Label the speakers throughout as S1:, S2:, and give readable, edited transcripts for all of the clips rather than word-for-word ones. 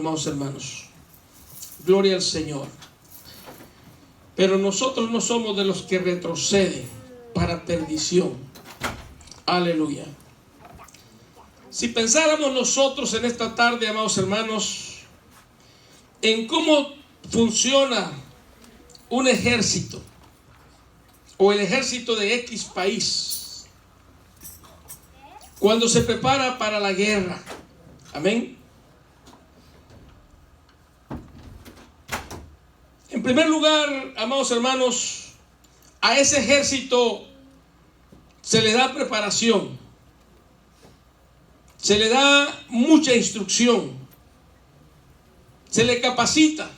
S1: amados hermanos. Gloria al Señor. Pero nosotros no somos de los que retroceden para perdición. Aleluya. Si pensáramos nosotros en esta tarde, amados hermanos, en cómo funciona un ejército o el ejército de X país cuando se prepara para la guerra. Amén. En primer lugar, amados hermanos, a ese ejército se le da preparación, se le da mucha instrucción, se le capacita,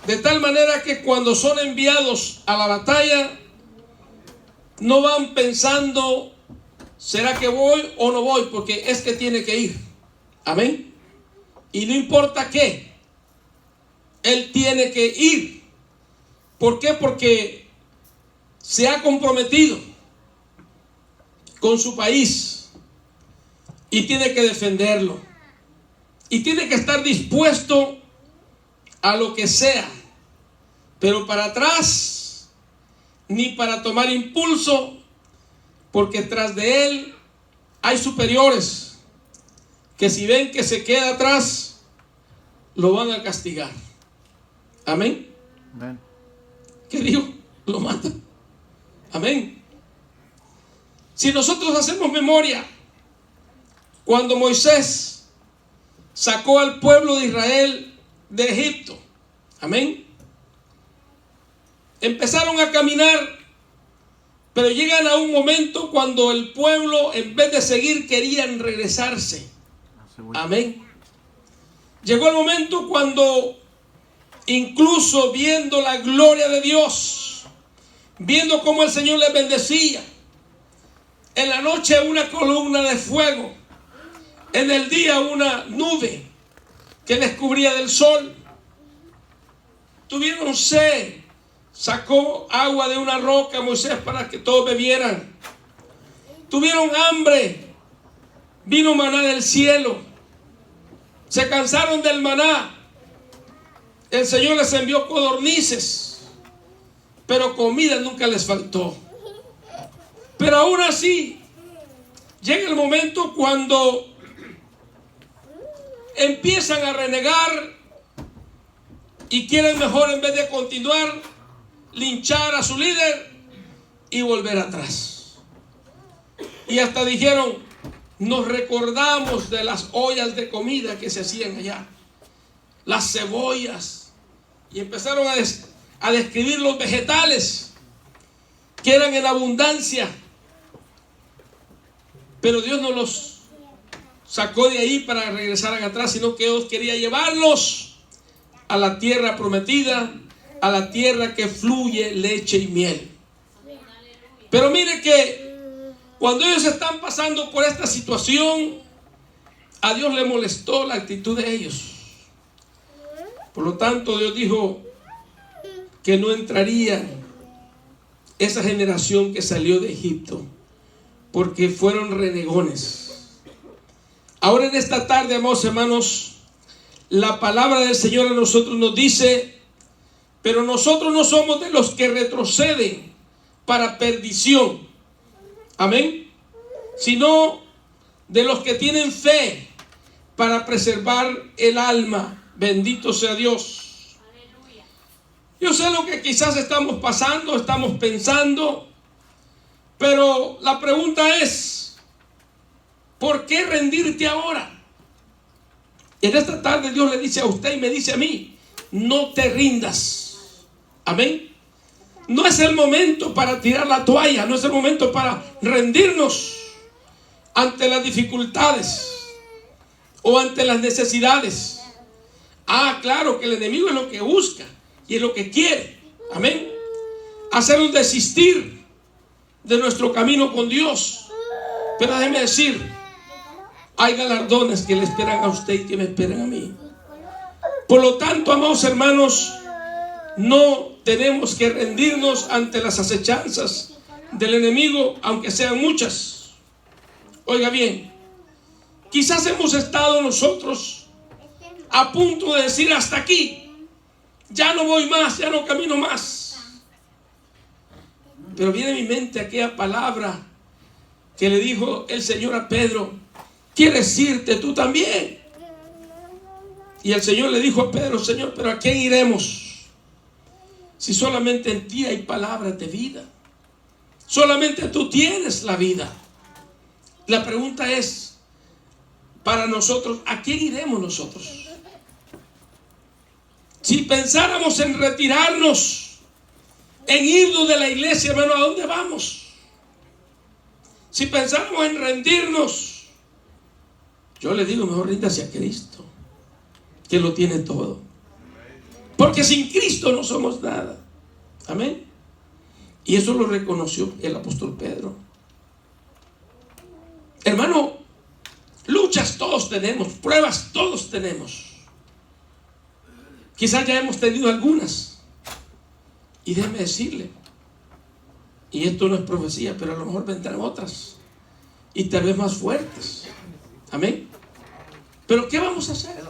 S1: de tal manera que cuando son enviados a la batalla, no van pensando, ¿será que voy o no voy? Porque es que tiene que ir. Amén. Y no importa qué, él tiene que ir. ¿Por qué? Porque se ha comprometido con su país y tiene que defenderlo. Y tiene que estar dispuesto a lo que sea, pero para atrás ni para tomar impulso, porque tras de él hay superiores que si ven que se queda atrás, lo van a castigar. Amén.
S2: Amén.
S1: ¿Qué dijo? Lo matan. Amén. Si nosotros hacemos memoria, cuando Moisés sacó al pueblo de Israel de Egipto, amén, empezaron a caminar, pero llegan a un momento cuando el pueblo, en vez de seguir, querían regresarse. Amén. Llegó el momento cuando, incluso viendo la gloria de Dios, viendo cómo el Señor les bendecía, en la noche una columna de fuego, en el día una nube que les cubría del sol, tuvieron sed, sacó agua de una roca Moisés para que todos bebieran, tuvieron hambre, vino maná del cielo, se cansaron del maná, el Señor les envió codornices, pero comida nunca les faltó. Pero aún así llega el momento cuando empiezan a renegar y quieren mejor, en vez de continuar, linchar a su líder y volver atrás. Y hasta dijeron, nos recordamos de las ollas de comida que se hacían allá, las cebollas, y empezaron a describir los vegetales que eran en abundancia. Pero Dios no los sacó de ahí para regresar atrás, sino que Dios quería llevarlos a la tierra prometida, a la tierra que fluye leche y miel. Pero mire que cuando ellos están pasando por esta situación, a Dios le molestó la actitud de ellos. Por lo tanto, Dios dijo que no entraría esa generación que salió de Egipto, porque fueron renegones. Ahora en esta tarde, amados hermanos, la palabra del Señor a nosotros nos dice, pero nosotros no somos de los que retroceden para perdición, amén, sino de los que tienen fe para preservar el alma. Bendito sea Dios. Yo sé lo que quizás estamos pasando, estamos pensando, pero la pregunta es, ¿por qué rendirte ahora? En esta tarde Dios le dice a usted y me dice a mí, no te rindas. Amén. No es el momento para tirar la toalla, no es el momento para rendirnos ante las dificultades o ante las necesidades. Claro que el enemigo es lo que busca y es lo que quiere. Amén. Hacernos desistir de nuestro camino con Dios. Pero déjeme decir, hay galardones que le esperan a usted y que me esperan a mí. Por lo tanto, amados hermanos, no tenemos que rendirnos ante las acechanzas del enemigo, aunque sean muchas. Oiga bien, quizás hemos estado nosotros a punto de decir hasta aquí, ya no voy más, ya no camino más. Pero viene a mi mente aquella palabra que le dijo el Señor a Pedro: ¿quieres irte tú también? Y el Señor le dijo a Pedro: Señor, ¿pero a quién iremos? Si solamente en ti hay palabras de vida, solamente tú tienes la vida. La pregunta es, para nosotros, ¿a quién iremos nosotros? Si pensáramos en retirarnos, en irnos de la iglesia, hermano, ¿a dónde vamos? Si pensáramos en rendirnos, yo le digo, mejor ríndase a Cristo, que lo tiene todo. Porque sin Cristo no somos nada. Amén. Y eso lo reconoció el apóstol Pedro. Hermano, luchas todos tenemos, pruebas todos tenemos. Quizás ya hemos tenido algunas. Y déjeme decirle, y esto no es profecía, pero a lo mejor vendrán otras, y tal vez más fuertes. Amén. Pero ¿qué vamos a hacer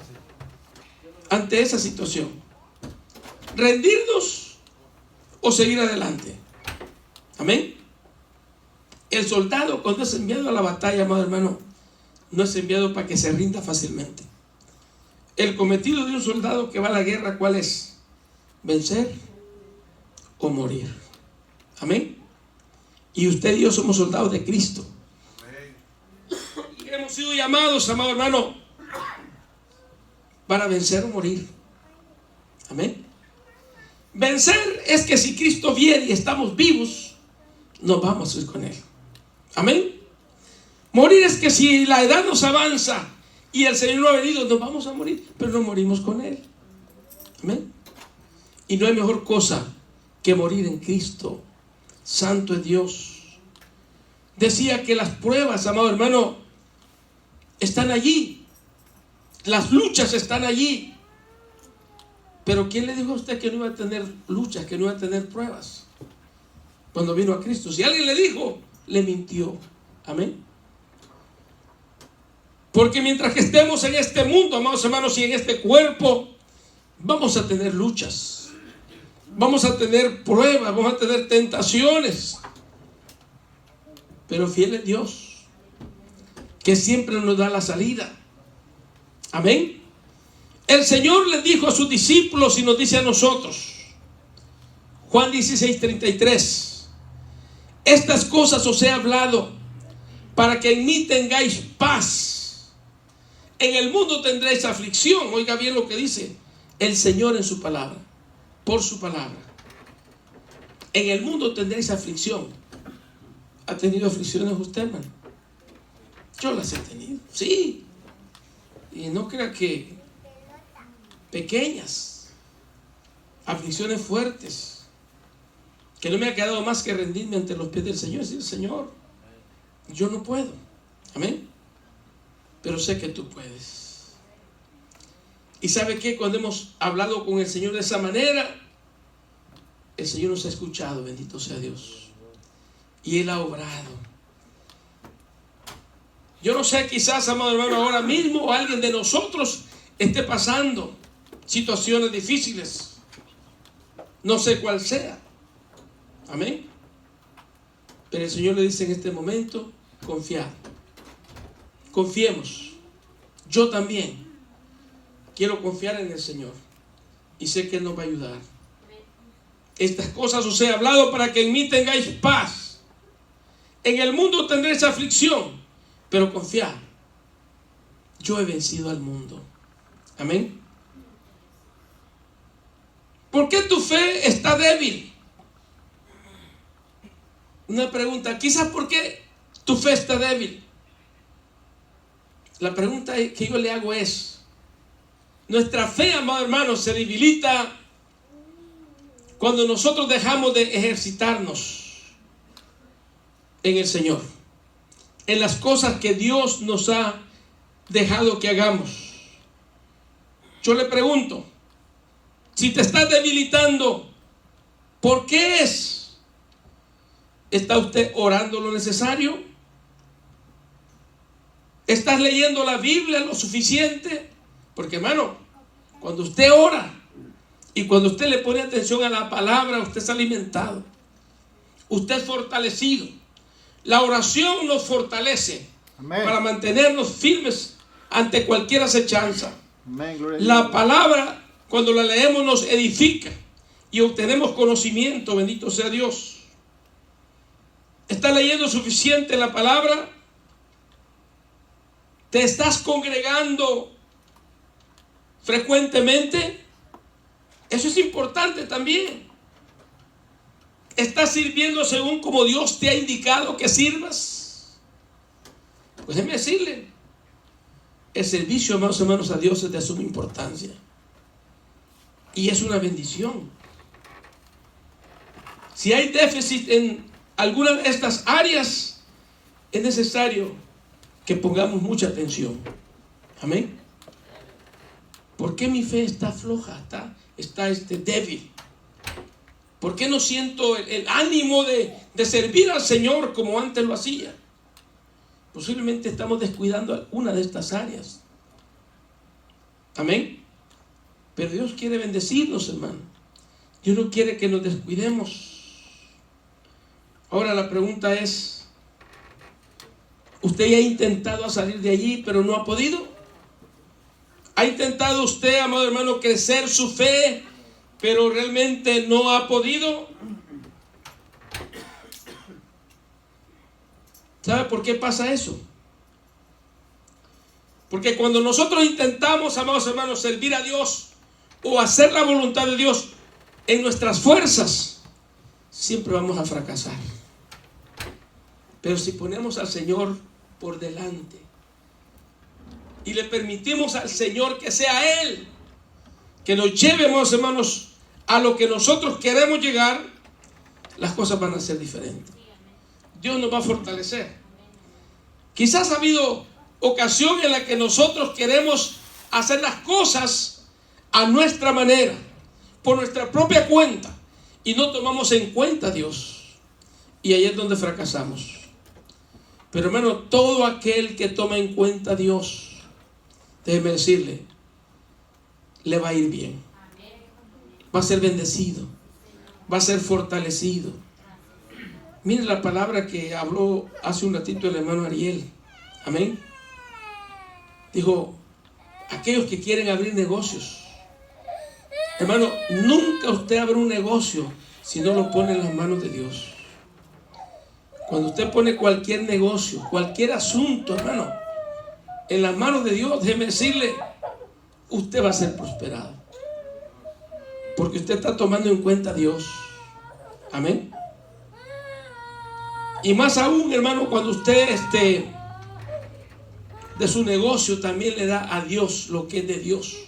S1: ante esa situación? ¿Rendirnos o seguir adelante? Amén. El soldado, cuando es enviado a la batalla, amado hermano, no es enviado para que se rinda fácilmente. El cometido de un soldado que va a la guerra, ¿cuál es? Vencer o morir. Amén. Y usted y yo somos soldados de Cristo. Y hemos sido llamados, amado hermano, para vencer o morir. Amén. Vencer es que si Cristo viene y estamos vivos, nos vamos a ir con Él. Amén. Morir es que si la edad nos avanza y el Señor no ha venido, nos vamos a morir, pero no morimos con Él. Amén. Y no hay mejor cosa que morir en Cristo. Santo es Dios. Decía que las pruebas, amado hermano, están allí. Las luchas están allí. Pero ¿quién le dijo a usted que no iba a tener luchas, que no iba a tener pruebas? Cuando vino a Cristo. Si alguien le dijo, le mintió. Amén. Porque mientras que estemos en este mundo, amados hermanos, y en este cuerpo, vamos a tener luchas. Vamos a tener pruebas, vamos a tener tentaciones. Pero fiel es Dios, que siempre nos da la salida. Amén. El Señor les dijo a sus discípulos y nos dice a nosotros, Juan 16:33, estas cosas os he hablado para que en mí tengáis paz. En el mundo tendréis aflicción. Oiga bien lo que dice el Señor en su palabra, por su palabra. En el mundo tendréis aflicción. ¿Ha tenido aflicciones usted, hermano? Yo las he tenido, sí. Y no crea que pequeñas, aflicciones fuertes, que no me ha quedado más que rendirme ante los pies del Señor y decir: Señor, yo no puedo. Amén. Pero sé que tú puedes. Y ¿sabe qué? Cuando hemos hablado con el Señor de esa manera, el Señor nos ha escuchado, bendito sea Dios. Y Él ha obrado. Yo no sé, quizás, amado hermano, ahora mismo alguien de nosotros esté pasando situaciones difíciles. No sé cuál sea. Amén. Pero el Señor le dice en este momento: confiad. Confiemos. Yo también quiero confiar en el Señor. Y sé que Él nos va a ayudar. Estas cosas os he hablado para que en mí tengáis paz. En el mundo tendréis aflicción, pero confiad. Yo he vencido al mundo. Amén. ¿Por qué tu fe está débil? Una pregunta. Quizás ¿por qué tu fe está débil? La pregunta que yo le hago es: nuestra fe, amado hermano, se debilita cuando nosotros dejamos de ejercitarnos en el Señor, en las cosas que Dios nos ha dejado que hagamos. Yo le pregunto, si te estás debilitando, ¿por qué es? ¿Está usted orando lo necesario? ¿Estás leyendo la Biblia lo suficiente? Porque, hermano, Cuando usted ora y cuando usted le pone atención a la palabra, usted es alimentado. Usted es fortalecido. La oración nos fortalece. Amén. Para mantenernos firmes ante cualquier acechanza. Amén. La palabra, cuando la leemos, nos edifica y obtenemos conocimiento. Bendito sea Dios. ¿Estás leyendo suficiente la palabra? ¿Te estás congregando frecuentemente? Eso es importante también. ¿Estás sirviendo según como Dios te ha indicado que sirvas? Pues déjeme decirle, el servicio, amados hermanos, a Dios es de suma importancia. Y es una bendición. Si hay déficit en alguna de estas áreas, es necesario que pongamos mucha atención. Amén. ¿Por qué mi fe está floja? Está débil. ¿Por qué no siento el ánimo de servir al Señor como antes lo hacía? Posiblemente estamos descuidando alguna de estas áreas. Amén. Pero Dios quiere bendecirnos, hermano. Dios no quiere que nos descuidemos. Ahora la pregunta es, ¿usted ya ha intentado salir de allí pero no ha podido? ¿Ha intentado usted, amado hermano, crecer su fe pero realmente no ha podido? ¿Sabe por qué pasa eso? Porque cuando nosotros intentamos, amados hermanos, servir a Dios o hacer la voluntad de Dios en nuestras fuerzas, siempre vamos a fracasar. Pero si ponemos al Señor por delante y le permitimos al Señor que sea Él que nos lleve, amados hermanos, a lo que nosotros queremos llegar, las cosas van a ser diferentes. Dios nos va a fortalecer. Quizás ha habido ocasión en la que nosotros queremos hacer las cosas a nuestra manera, por nuestra propia cuenta, y no tomamos en cuenta a Dios. Y ahí es donde fracasamos. Pero hermano, todo aquel que toma en cuenta a Dios, déjeme decirle, le va a ir bien. Va a ser bendecido. Va a ser fortalecido. Miren la palabra que habló hace un ratito el hermano Ariel. Amén. Dijo, aquellos que quieren abrir negocios. Hermano, nunca usted abre un negocio si no lo pone en las manos de Dios. Cuando usted pone cualquier negocio, cualquier asunto, hermano, en las manos de Dios, déjeme decirle, usted va a ser prosperado. Porque usted está tomando en cuenta a Dios. Amén. Y más aún, hermano, cuando usted de su negocio también le da a Dios lo que es de Dios,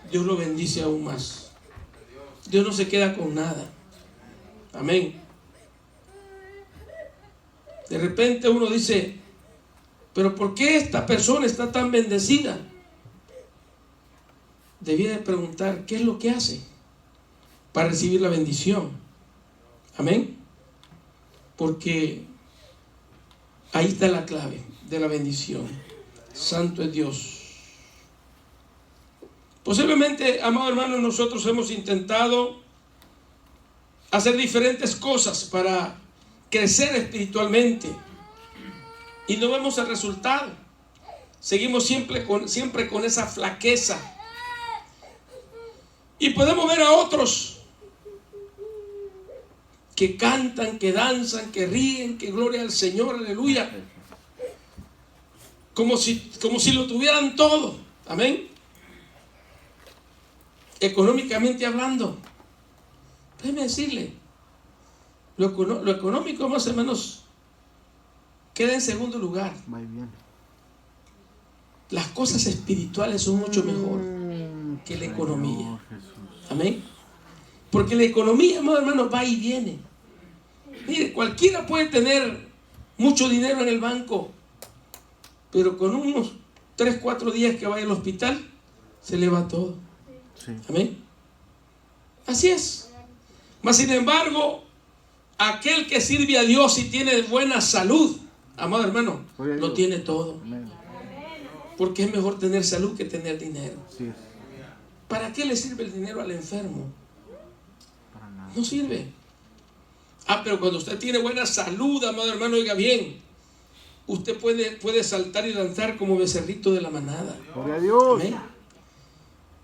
S1: Dios lo bendice aún más. Dios no se queda con nada. Amén. De repente uno dice, pero ¿por qué esta persona está tan bendecida? Debiera preguntar, ¿qué es lo que hace para recibir la bendición? Amén. Porque ahí está la clave de la bendición. Santo es Dios. Posiblemente, amado hermano, nosotros hemos intentado hacer diferentes cosas para crecer espiritualmente y no vemos el resultado. Seguimos siempre con esa flaqueza. Y podemos ver a otros que cantan, que danzan, que ríen, que gloria al Señor, aleluya, como si lo tuvieran todo. Amén. Económicamente hablando, déjeme decirle, lo económico más o menos queda en segundo lugar. Muy bien. Las cosas espirituales son mucho mejor que la economía. Amén. Porque la economía, hermano, va y viene. Mire, cualquiera puede tener mucho dinero en el banco, pero con unos 3-4 días que vaya al hospital, se le va todo. Sí. Amén. Así es. Mas sin embargo, aquel que sirve a Dios y tiene buena salud, amado hermano, lo tiene todo. Amén. Porque es mejor tener salud que tener dinero. Sí. ¿Para qué le sirve el dinero al enfermo?
S2: Para nada.
S1: No sirve. Pero cuando usted tiene buena salud, amado hermano, oiga bien, usted puede saltar y danzar como becerrito de la manada.
S2: Gloria a Dios.
S1: Amén.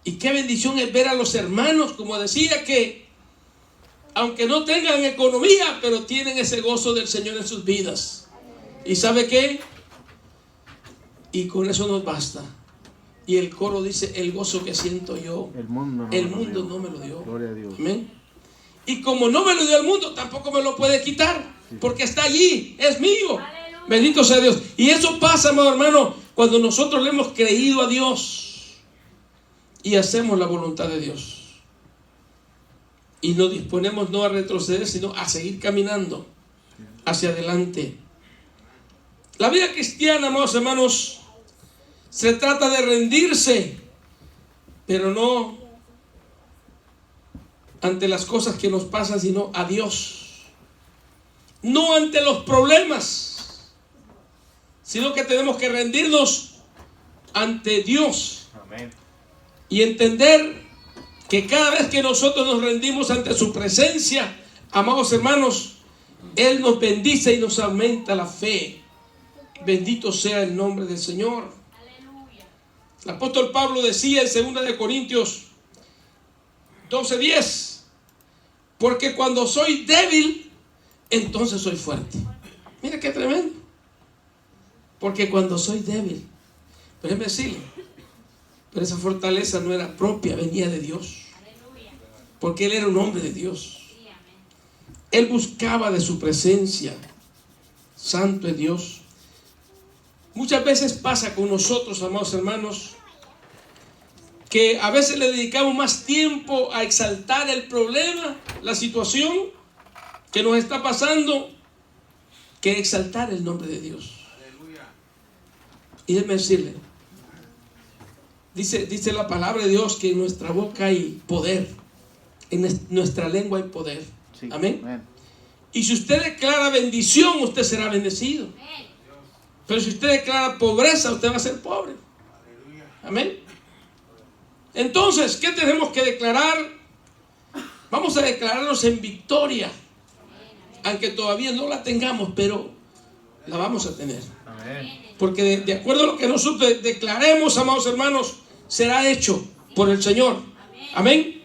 S1: Y qué bendición es ver a los hermanos, como decía, que aunque no tengan economía, pero tienen ese gozo del Señor en sus vidas. ¿Y sabe qué? Y con eso nos basta. Y el coro dice: el gozo que siento yo,
S2: El mundo
S1: no me lo dio.
S2: Gloria a Dios.
S1: Amén. Y como no me lo dio el mundo, tampoco me lo puede quitar, porque está allí, es mío.
S3: Aleluya.
S1: Bendito sea Dios. Y eso pasa, amado hermano, cuando nosotros le hemos creído a Dios y hacemos la voluntad de Dios. Y nos disponemos no a retroceder, sino a seguir caminando hacia adelante. La vida cristiana, amados hermanos, se trata de rendirse, pero no ante las cosas que nos pasan, sino a Dios. No ante los problemas, sino que tenemos que rendirnos ante Dios.
S2: Amén.
S1: Y entender que cada vez que nosotros nos rendimos ante su presencia, amados hermanos, Él nos bendice y nos aumenta la fe. Bendito sea el nombre del Señor.
S3: Aleluya.
S1: El apóstol Pablo decía en 2 de Corintios 12:10: porque cuando soy débil, entonces soy fuerte. Mira qué tremendo. Porque cuando soy débil, pero déjeme decirle, pero esa fortaleza no era propia, venía de Dios.
S3: Aleluya.
S1: Porque Él era un hombre de Dios.
S3: Sí, amén.
S1: Él buscaba de su presencia. Santo es Dios. Muchas veces pasa con nosotros, amados hermanos, que a veces le dedicamos más tiempo a exaltar el problema, la situación que nos está pasando, que exaltar el nombre de Dios. Y déjeme decirle, dice la palabra de Dios que en nuestra boca hay poder, en nuestra lengua hay poder.
S2: Sí.
S1: Amén.
S2: Amén.
S1: Y si usted declara bendición, usted será bendecido.
S3: Amén.
S1: Pero si usted declara pobreza, usted va a ser pobre. Amén. Entonces, ¿qué tenemos que declarar? Vamos a declararnos en victoria, aunque todavía no la tengamos, pero la vamos a tener.
S2: Amén.
S1: Porque de acuerdo a lo que nosotros declaremos, amados hermanos, será hecho por el Señor. Amén.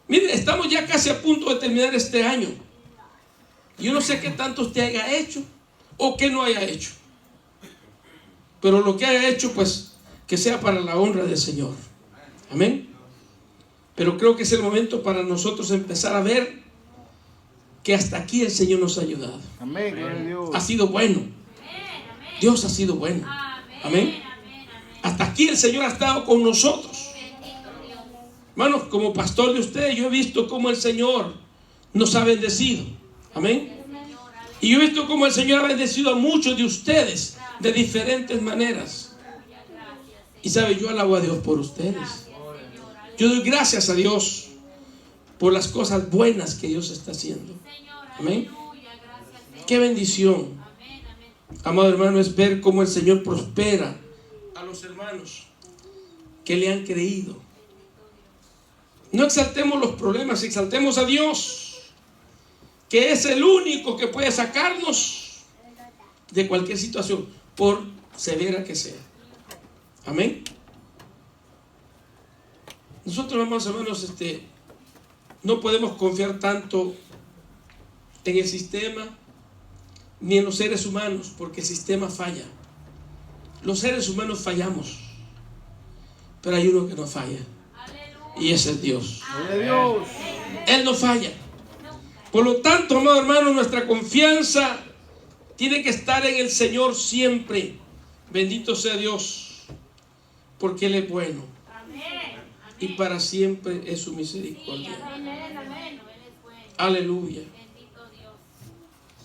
S1: Miren, estamos ya casi a punto de terminar este año. Yo no sé qué tanto usted haya hecho o qué no haya hecho, pero lo que haya hecho, pues, que sea para la honra del Señor. Amén. Pero creo que es el momento para nosotros empezar a ver que hasta aquí el Señor nos ha ayudado.
S2: Amén. Gloria a Dios.
S1: Ha sido bueno. Dios ha sido bueno. Amén. Hasta aquí el Señor ha estado con nosotros.
S3: Bendito Dios.
S1: Hermanos, como pastor de ustedes, yo he visto cómo el Señor nos ha bendecido. Amén. Y yo he visto cómo el Señor ha bendecido a muchos de ustedes de diferentes maneras. Y sabe, yo alabo a Dios por ustedes. Yo doy gracias a Dios por las cosas buenas que Dios está haciendo. Amén. Qué bendición, amado hermano, es ver cómo el Señor prospera a los hermanos que le han creído. No exaltemos los problemas, exaltemos a Dios, que es el único que puede sacarnos de cualquier situación, por severa que sea. Amén. Nosotros, hermanos, no podemos confiar tanto en el sistema ni en los seres humanos, porque el sistema falla. Los seres humanos fallamos, pero hay uno que no falla, y ese es Dios.
S2: Gloria a Dios.
S1: Él no falla. Por lo tanto, amado hermano, nuestra confianza tiene que estar en el Señor siempre. Bendito sea Dios, porque Él es bueno y para siempre es su misericordia. Aleluya.
S3: Bendito Dios.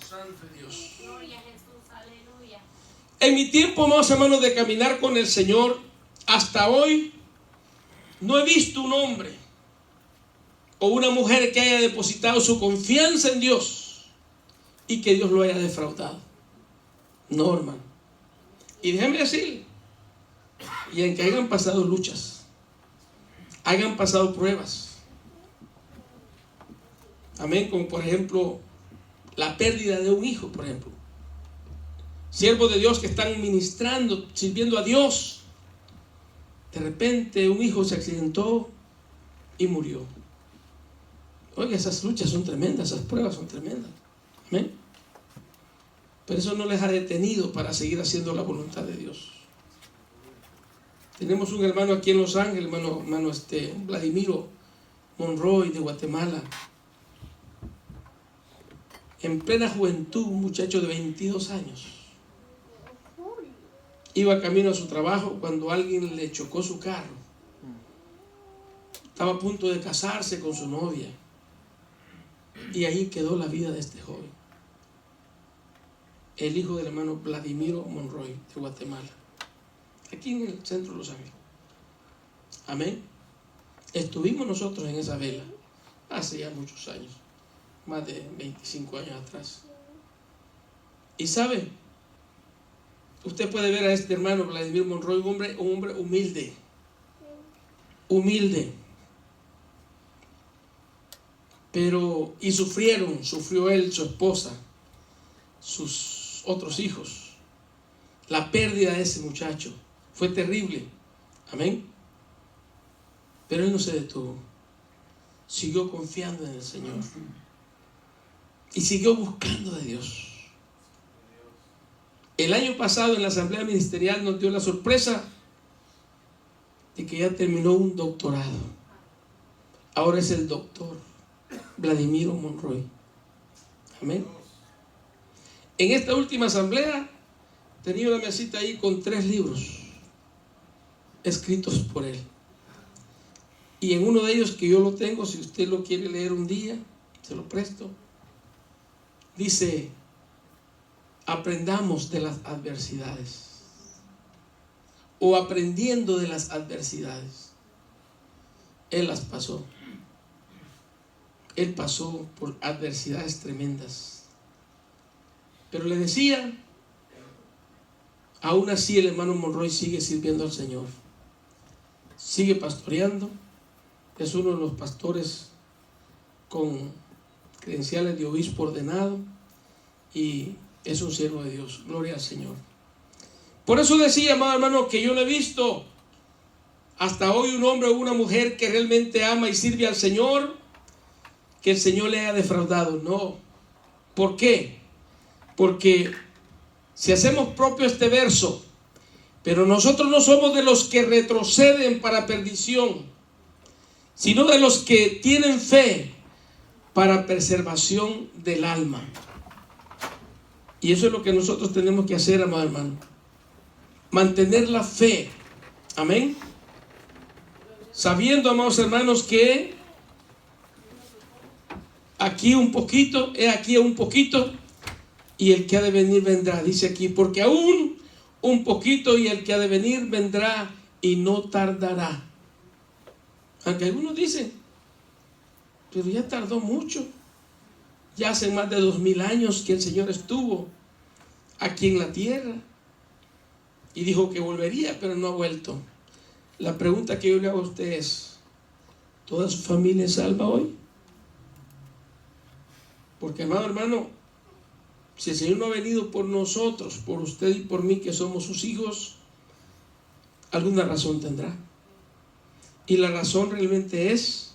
S1: Santo Dios.
S3: Gloria a Jesús. Aleluya.
S1: En mi tiempo, amados hermanos, de caminar con el Señor, hasta hoy no he visto un hombre o una mujer que haya depositado su confianza en Dios y que Dios lo haya defraudado. No, hermano. Y déjenme decirle, y en que hayan pasado luchas, hayan pasado pruebas. Amén, como por ejemplo la pérdida de un hijo, por ejemplo. Siervos de Dios que están ministrando, sirviendo a Dios. De repente un hijo se accidentó y murió. Oiga, esas luchas son tremendas, esas pruebas son tremendas. Amén. Pero eso no les ha detenido para seguir haciendo la voluntad de Dios. Tenemos un hermano aquí en Los Ángeles, hermano Vladimiro Monroy de Guatemala. En plena juventud, un muchacho de 22 años. Iba camino a su trabajo cuando alguien le chocó su carro. Estaba a punto de casarse con su novia. Y ahí quedó la vida de este joven. El hijo del hermano Vladimiro Monroy de Guatemala. Aquí en el centro de Los Ángeles. Amén. Estuvimos nosotros en esa vela hace ya muchos años. Más de 25 años atrás. Y sabe, usted puede ver a este hermano Vladimir Monroy, un hombre humilde. Humilde. Pero, y sufrió él, su esposa, sus otros hijos. La pérdida de ese muchacho fue terrible. Amén. Pero él no se detuvo. Siguió confiando en el Señor. Y siguió buscando de Dios. El año pasado en la asamblea ministerial nos dio la sorpresa de que ya terminó un doctorado. Ahora es el doctor Vladimiro Monroy. Amén. En esta última asamblea tenía una mesita ahí con 3 libros escritos por él. Y en uno de ellos, que yo lo tengo, si usted lo quiere leer un día, se lo presto. Dice: aprendamos de las adversidades, o aprendiendo de las adversidades. Él las pasó. Él pasó por adversidades tremendas. Pero le decía, aún así el hermano Monroy sigue sirviendo al Señor. Sigue pastoreando. Es uno de los pastores con credenciales de obispo ordenado y es un siervo de Dios. Gloria al Señor. Por eso decía, amado hermano, que yo no he visto hasta hoy un hombre o una mujer que realmente ama y sirve al Señor, que el Señor le haya defraudado. No. ¿Por qué? Porque si hacemos propio este verso, pero nosotros no somos de los que retroceden para perdición, sino de los que tienen fe para preservación del alma. Y eso es lo que nosotros tenemos que hacer, amado hermano. Mantener la fe. Amén. Sabiendo, amados hermanos, que aquí un poquito, aquí un poquito, y el que ha de venir vendrá. Dice aquí, porque aún un poquito y el que ha de venir vendrá y no tardará. Aunque algunos dicen, pero ya tardó mucho. Ya hace más de 2000 años que el Señor estuvo aquí en la tierra y dijo que volvería, pero no ha vuelto. La pregunta que yo le hago a usted es: ¿toda su familia es salva hoy? Porque, amado hermano, si el Señor no ha venido por nosotros, por usted y por mí, que somos sus hijos, alguna razón tendrá. Y la razón realmente es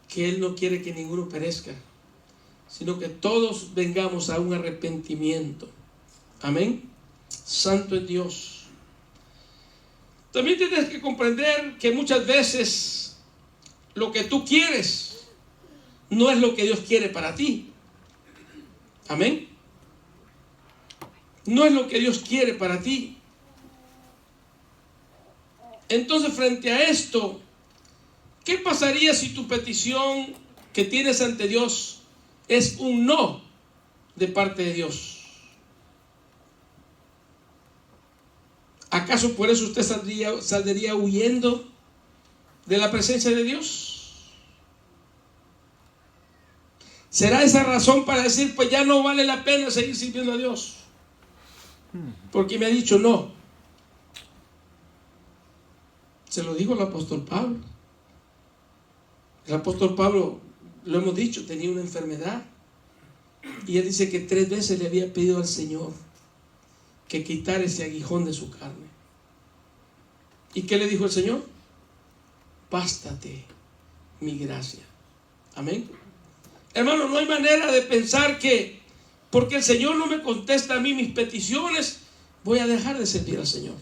S1: que Él no quiere que ninguno perezca, sino que todos vengamos a un arrepentimiento. Amén. Santo es Dios. También tienes que comprender que muchas veces lo que tú quieres no es lo que Dios quiere para ti. Amén. No es lo que Dios quiere para ti. Entonces, frente a esto, ¿qué pasaría si tu petición que tienes ante Dios es un no de parte de Dios? ¿Acaso por eso usted saldría huyendo de la presencia de Dios? ¿Será esa razón para decir, pues ya no vale la pena seguir sirviendo a Dios? Porque me ha dicho no. Se lo dijo el apóstol Pablo. El apóstol Pablo, lo hemos dicho, tenía una enfermedad. Y él dice que 3 veces le había pedido al Señor que quitara ese aguijón de su carne. ¿Y qué le dijo el Señor? Bástate mi gracia. Amén. Hermano, no hay manera de pensar que porque el Señor no me contesta a mí mis peticiones, voy a dejar de servir al Señor.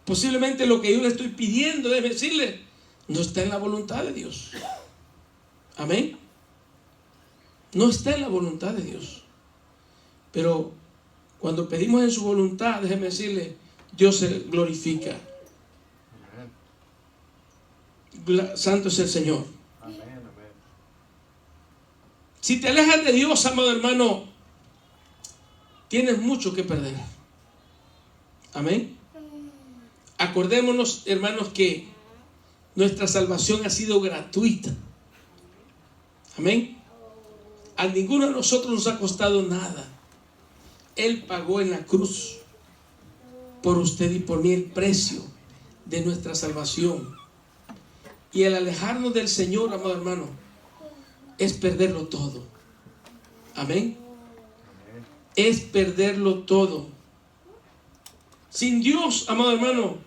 S1: Posiblemente lo que yo le estoy pidiendo, déjeme decirle, no está en la voluntad de Dios. Amén. No está en la voluntad de Dios. Pero cuando pedimos en su voluntad, déjeme decirle, Dios se glorifica. Santo es el Señor.
S2: Amén, amén.
S1: Si te alejas de Dios, amado hermano, tienes mucho que perder. Amén. Acordémonos, hermanos, que nuestra salvación ha sido gratuita. Amén. A ninguno de nosotros nos ha costado nada. Él pagó en la cruz por usted y por mí el precio de nuestra salvación. Y el alejarnos del Señor, amado hermano, es perderlo todo. Amén. Es perderlo todo. Sin Dios, amado hermano,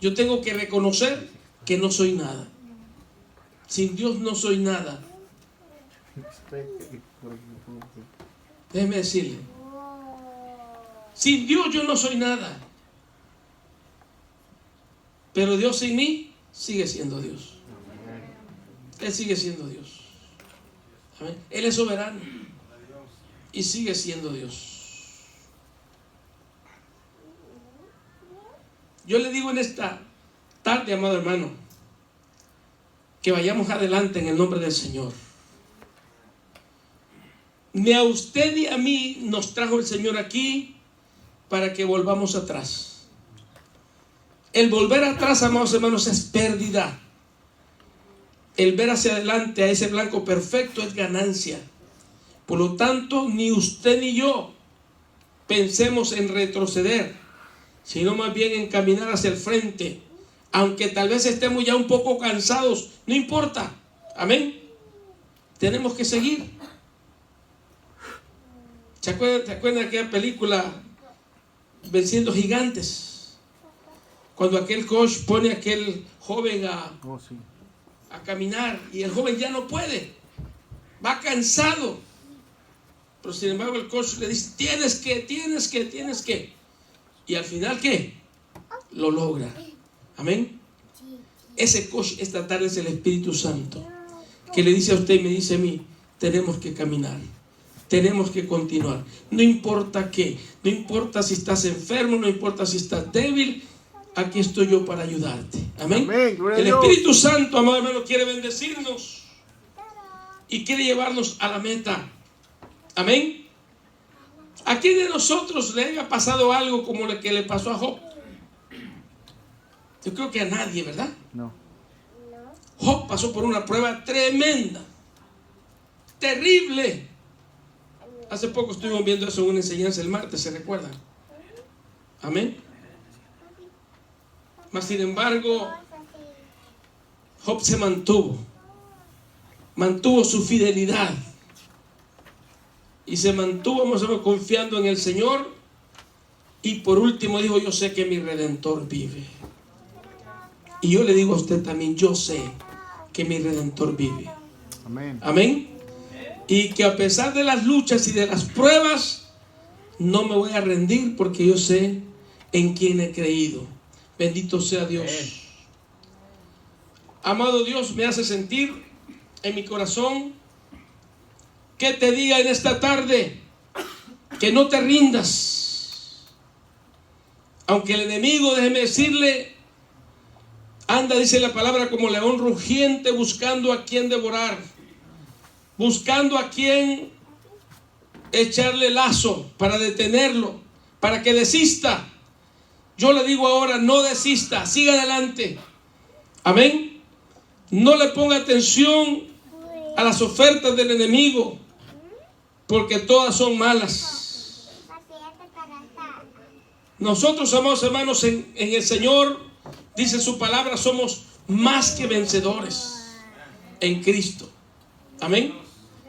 S1: yo tengo que reconocer que no soy nada. Sin Dios no soy nada. Déjeme decirle, sin Dios yo no soy nada. Pero Dios sin mí sigue siendo Dios. Él sigue siendo Dios. Amén. Él es soberano y sigue siendo Dios. Yo le digo en esta tarde, amado hermano, que vayamos adelante en el nombre del Señor. Ni a usted ni a mí nos trajo el Señor aquí para que volvamos atrás. El volver atrás, amados hermanos, es pérdida. El ver hacia adelante a ese blanco perfecto es ganancia. Por lo tanto, ni usted ni yo pensemos en retroceder, sino más bien en caminar hacia el frente. Aunque tal vez estemos ya un poco cansados, no importa. Amén. Tenemos que seguir. ¿Se acuerdan de aquella película Venciendo Gigantes? Cuando aquel coach pone a aquel joven a caminar y el joven ya no puede, va cansado, pero sin embargo el coach le dice tienes que, y al final ¿qué? Lo logra. Amén. Ese coach esta tarde es el Espíritu Santo, que le dice a usted y me dice a mí, tenemos que caminar, tenemos que continuar, no importa qué, no importa si estás enfermo, no importa si estás débil, aquí estoy yo para ayudarte. Amén.
S2: Amén, gloria a
S1: El
S2: Dios.
S1: Espíritu Santo, amado hermano, quiere bendecirnos y quiere llevarnos a la meta. Amén. ¿A quién de nosotros le haya pasado algo como lo que le pasó a Job? Yo creo que a nadie, ¿verdad?
S2: No.
S1: Job pasó por una prueba tremenda, terrible. Hace poco estuvimos viendo eso en una enseñanza el martes, ¿se recuerdan? Amén. Mas sin embargo, Job se mantuvo su fidelidad y se mantuvo, vamos a ver, confiando en el Señor. Y por último dijo, yo sé que mi Redentor vive. Y yo le digo a usted también, yo sé que mi Redentor vive.
S2: Amén.
S1: Amén. Y que a pesar de las luchas y de las pruebas, no me voy a rendir porque yo sé en quién he creído. Bendito sea Dios. Amado Dios, me hace sentir en mi corazón que te diga en esta tarde que no te rindas. Aunque el enemigo, déjeme decirle, anda, dice la palabra, como león rugiente buscando a quien devorar, buscando a quien echarle lazo para detenerlo, para que desista. Yo le digo ahora, no desista, siga adelante. Amén. No le ponga atención a las ofertas del enemigo, porque todas son malas. Nosotros, amados hermanos, en el Señor Dice su palabra, somos más que vencedores en Cristo. Amén.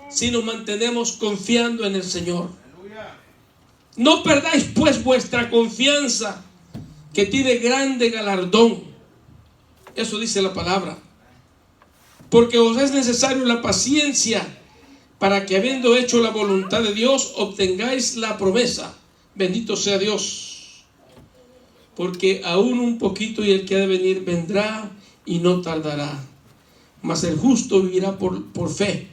S1: Si nos mantenemos confiando en el Señor. No perdáis pues vuestra confianza, que tiene grande galardón. Eso dice la palabra. Porque os es necesario la paciencia, para que habiendo hecho la voluntad de Dios, obtengáis la promesa. Bendito sea Dios. Porque aún un poquito y el que ha de venir vendrá y no tardará. Mas el justo vivirá por fe.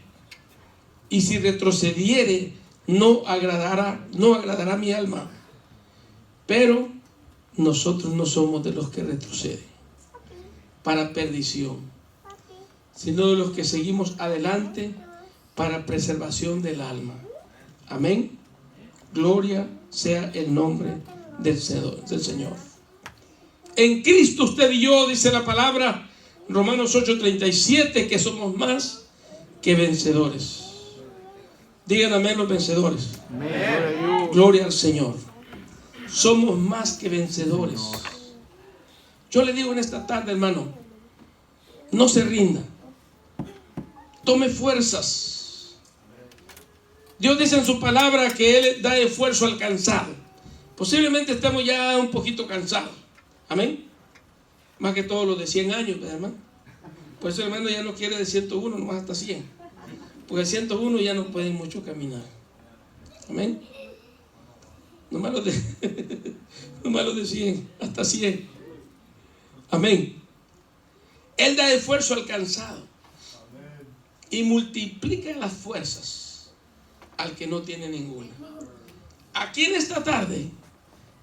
S1: Y si retrocediere, no agradará mi alma. Pero nosotros no somos de los que retroceden para perdición, sino de los que seguimos adelante para preservación del alma. Amén. Gloria sea el nombre del Señor. En Cristo usted y yo, dice la palabra, Romanos 8:37, que somos más que vencedores. Digan amén los vencedores.
S2: Amén.
S1: Gloria al Señor. Somos más que vencedores. Yo le digo en esta tarde, hermano, no se rinda. Tome fuerzas. Dios dice en su palabra que Él da esfuerzo al cansado. Posiblemente estemos ya un poquito cansados. Amén. Más que todos los de 100 años, hermano. Por eso, hermano, ya no quiere de 101, nomás hasta 100. Porque 101 ya no pueden mucho caminar. Amén. Nomás los de 100, hasta 100. Amén. Él da esfuerzo al cansado y multiplica las fuerzas al que no tiene ninguna. Aquí en esta tarde,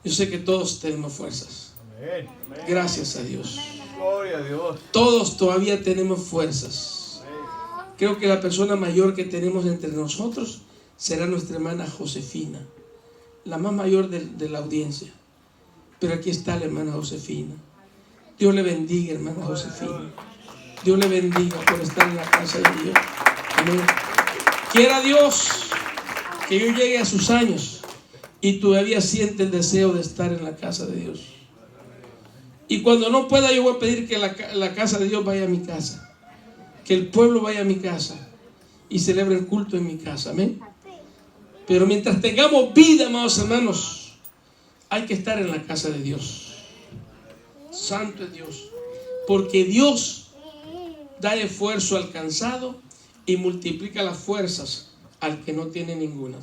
S1: yo sé que todos tenemos fuerzas. Gracias a Dios.
S2: Gloria a Dios.
S1: Todos todavía tenemos fuerzas. Creo que la persona mayor que tenemos entre nosotros será nuestra hermana Josefina, la más mayor de la audiencia. Pero aquí está la hermana Josefina. Dios le bendiga, hermana Josefina. Dios le bendiga por estar en la casa de Dios. Amén. Quiera Dios que yo llegue a sus años y todavía siente el deseo de estar en la casa de Dios. Y cuando no pueda, yo voy a pedir que la casa de Dios vaya a mi casa. Que el pueblo vaya a mi casa y celebre el culto en mi casa. Amén. Pero mientras tengamos vida, amados hermanos, hay que estar en la casa de Dios. Santo es Dios. Porque Dios da esfuerzo al cansado y multiplica las fuerzas al que no tiene ninguna.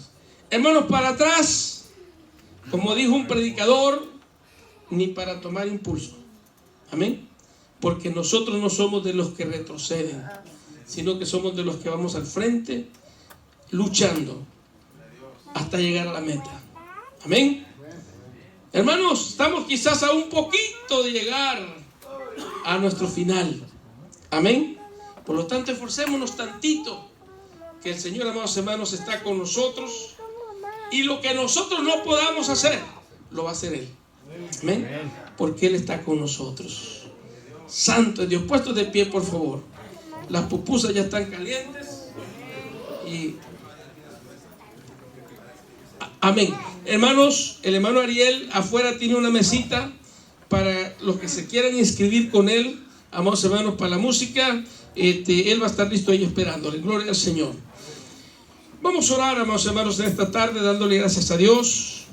S1: Hermanos, para atrás, como dijo un predicador, ni para tomar impulso. Amén. Porque nosotros no somos de los que retroceden, sino que somos de los que vamos al frente, luchando hasta llegar a la meta. Amén. Hermanos, estamos quizás a un poquito de llegar a nuestro final. Amén. Por lo tanto, esforcémonos tantito, que el Señor, amados hermanos, está con nosotros. Y lo que nosotros no podamos hacer, lo va a hacer Él. Amén. Porque Él está con nosotros. Santo es Dios. Puestos de pie, por favor. Las pupusas ya están calientes. Y amén. Hermanos, el hermano Ariel afuera tiene una mesita para los que se quieran inscribir con él, amados hermanos, para la música. Él va a estar listo ahí esperándole. Gloria al Señor. Vamos a orar, amados hermanos, en esta tarde, dándole gracias a Dios.